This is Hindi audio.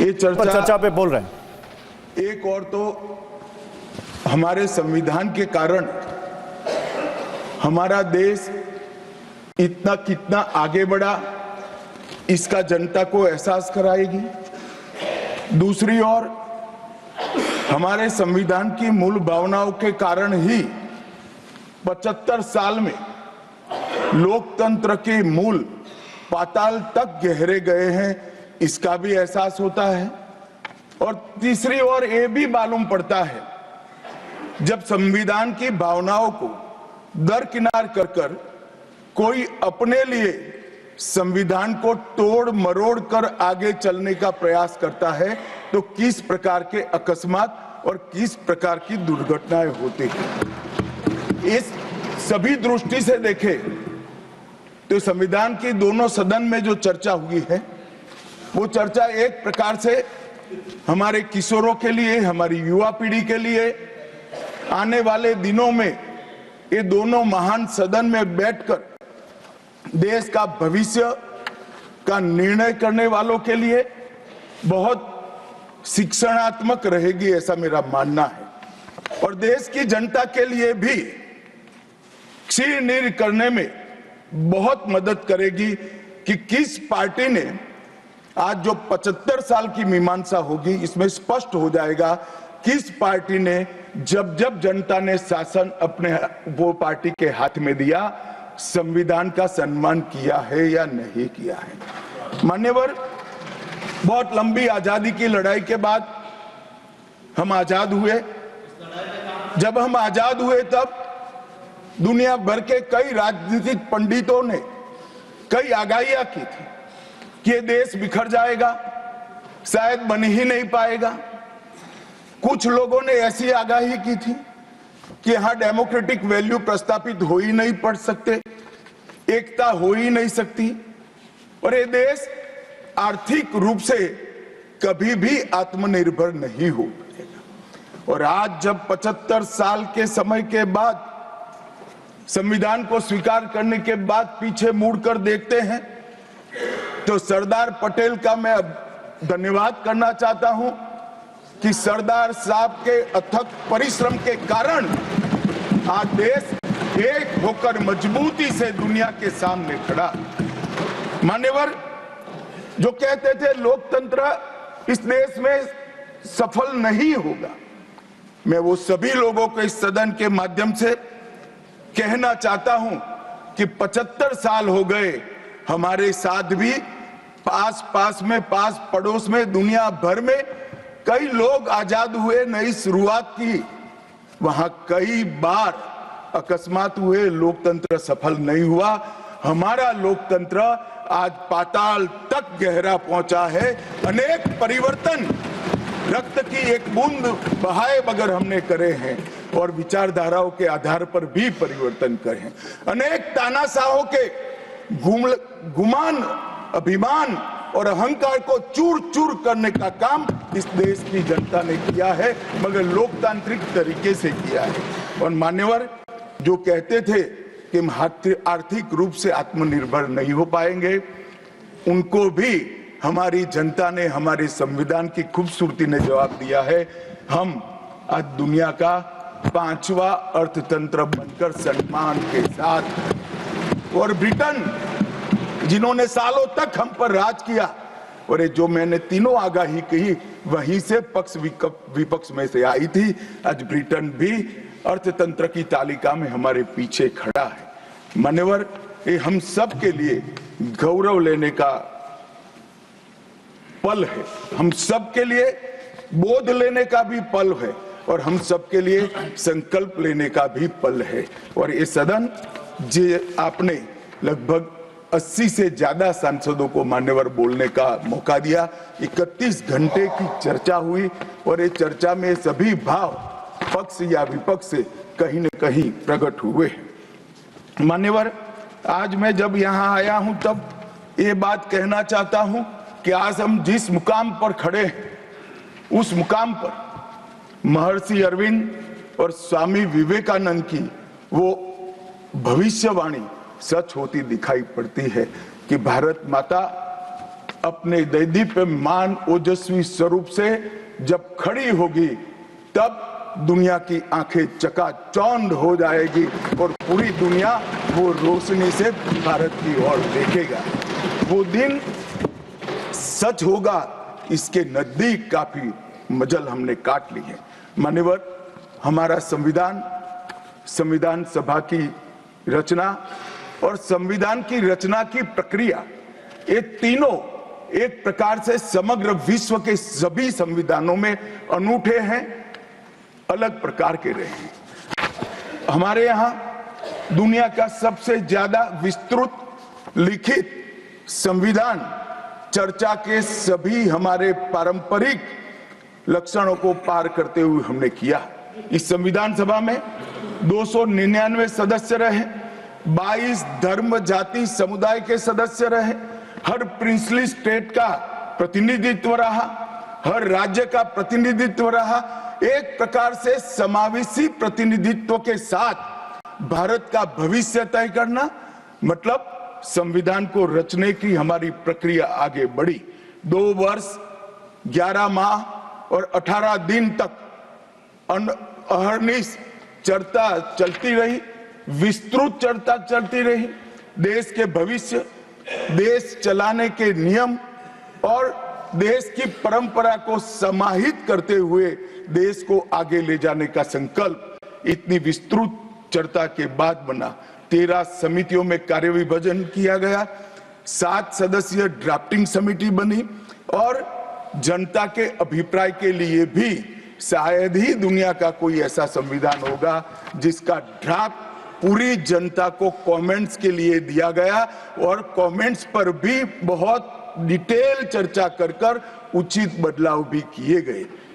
ये चर्चा पे बोल रहे हैं। एक और तो हमारे संविधान के कारण हमारा देश इतना कितना आगे बढ़ा इसका जनता को एहसास कराएगी। दूसरी ओर हमारे संविधान की मूल भावनाओं के कारण ही 75 साल में लोकतंत्र के मूल पाताल तक गहरे गए हैं, इसका भी एहसास होता है। और तीसरी ओर ये भी मालूम पड़ता है जब संविधान की भावनाओं को दरकिनार कर कोई अपने लिए संविधान को तोड़ मरोड़ कर आगे चलने का प्रयास करता है तो किस प्रकार के अकस्मात और किस प्रकार की दुर्घटनाएं होती हैं। इस सभी दृष्टि से देखें तो संविधान की दोनों सदन में जो चर्चा हुई है वो चर्चा एक प्रकार से हमारे किशोरों के लिए, हमारी युवा पीढ़ी के लिए आने वाले दिनों में ये दोनों महान सदन में बैठकर देश का भविष्य का निर्णय करने वालों के लिए बहुत शिक्षणात्मक रहेगी, ऐसा मेरा मानना है। और देश की जनता के लिए भी क्षीर नीर करने में बहुत मदद करेगी कि किस पार्टी ने आज जो 75 साल की मीमांसा होगी इसमें स्पष्ट हो जाएगा किस पार्टी ने जब जब जनता ने शासन अपने वो पार्टी के हाथ में दिया संविधान का सम्मान किया है या नहीं किया है। मान्यवर, बहुत लंबी आजादी की लड़ाई के बाद हम आजाद हुए। जब हम आजाद हुए तब दुनिया भर के कई राजनीतिक पंडितों ने कई आगाहियां की थी कि ये देश बिखर जाएगा, शायद बन ही नहीं पाएगा। कुछ लोगों ने ऐसी आगाही की थी कि यहां डेमोक्रेटिक वैल्यू प्रस्तापित हो ही नहीं पड़ सकते, एकता हो ही नहीं सकती और ये देश आर्थिक रूप से कभी भी आत्मनिर्भर नहीं हो पाएगा। और आज जब 75 साल के समय के बाद संविधान को स्वीकार करने के बाद पीछे मुड़कर देखते हैं तो सरदार पटेल का मैं धन्यवाद करना चाहता हूं कि सरदार साहब के अथक परिश्रम के कारण आज देश एक होकर मजबूती से दुनिया के सामने खड़ा। मान्यवर, जो कहते थे लोकतंत्र इस देश में सफल नहीं होगा, मैं वो सभी लोगों को इस सदन के माध्यम से कहना चाहता हूं कि 75 साल हो गए, हमारे साथ भी पास पास पड़ोस में दुनिया भर में कई लोग आजाद हुए, नई शुरुआत की, वहां कई बार अकस्मात हुए, लोकतंत्र सफल नहीं हुआ। हमारा लोकतंत्र आज पाताल तक गहरा पहुंचा है। अनेक परिवर्तन रक्त की एक बूंद बहाए बगैर हमने करे हैं और विचारधाराओं के आधार पर भी परिवर्तन करे हैं। अनेक तानाशाहों के गुमान, अभिमान और अहंकार को चूर चूर करने का काम इस देश की जनता ने किया है, मगर लोकतांत्रिक तरीके से किया है। और मान्यवर, जो कहते थे कि हम आर्थिक रूप से आत्मनिर्भर नहीं हो पाएंगे, उनको भी हमारी जनता ने, हमारे संविधान की खूबसूरती ने जवाब दिया है। हम आज दुनिया का 5वां अर्थतंत्र बनकर सम्मान के साथ, और ब्रिटेन जिन्होंने सालों तक हम पर राज किया, और ये जो मैंने तीनों आगाही कही वहीं से पक्ष विपक्ष में से आई थी, आज ब्रिटेन भी अर्थतंत्र की तालिका में हमारे पीछे खड़ा है। मान्यवर, ये हम सब के लिए गौरव लेने का पल है, हम सब के लिए बोध लेने का भी पल है और हम सब के लिए संकल्प लेने का भी पल है। और ये सदन जे आपने लगभग 80 से ज्यादा सांसदों को मान्यवर बोलने का मौका दिया, 31 घंटे की चर्चा हुई और ये चर्चा में सभी भाव पक्ष या विपक्ष से कहीं न कहीं प्रकट हुए। मान्यवर, आज मैं जब यहाँ आया हूं तब ये बात कहना चाहता हूं कि आज हम जिस मुकाम पर खड़े हैं उस मुकाम पर महर्षि अरविंद और स्वामी विवेकानंद की वो भविष्यवाणी सच होती दिखाई पड़ती है कि भारत माता अपने दैदीप्यमान ओजस्वी स्वरूप से जब खड़ी होगी तब दुनिया की आंखें चकाचौंध हो जाएगी और पूरी दुनिया वो रोशनी से भारत की ओर देखेगा। वो दिन सच होगा, इसके नजदीक काफी मजल हमने काट ली है। मान्यवर, हमारा संविधान सभा की रचना और संविधान की रचना की प्रक्रिया, ये तीनों एक प्रकार से समग्र विश्व के सभी संविधानों में अनूठे हैं, अलग प्रकार के रहे हैं। हमारे यहाँ दुनिया का सबसे ज्यादा विस्तृत लिखित संविधान चर्चा के सभी हमारे पारंपरिक लक्षणों को पार करते हुए हमने किया। इस संविधान सभा में 299 सदस्य रहे, 22 धर्म जाति समुदाय के सदस्य रहे, हर प्रिंसली स्टेट का प्रतिनिधित्व रहा, हर राज्य का प्रतिनिधित्व रहा। एक प्रकार से समावेशी प्रतिनिधित्व के साथ भारत का भविष्य तय करना, मतलब संविधान को रचने की हमारी प्रक्रिया आगे बढ़ी। 2 वर्ष 11 माह और 18 दिन तक अहर्निश चर्चा चलती रही, विस्तृत चर्चा चलती रही। देश के भविष्य, देश चलाने के नियम और देश की परंपरा को समाहित करते हुए देश को आगे ले जाने का संकल्प इतनी विस्तृत चर्चा के बाद बना। 13 समितियों में कार्य विभाजन किया गया, 7 सदस्यीय ड्राफ्टिंग समिति बनी और जनता के अभिप्राय के लिए भी शायद ही दुनिया का कोई ऐसा संविधान होगा जिसका ड्राफ्ट पूरी जनता को कमेंट्स के लिए दिया गया और कमेंट्स पर भी बहुत डिटेल चर्चा कर उचित बदलाव भी किए गए।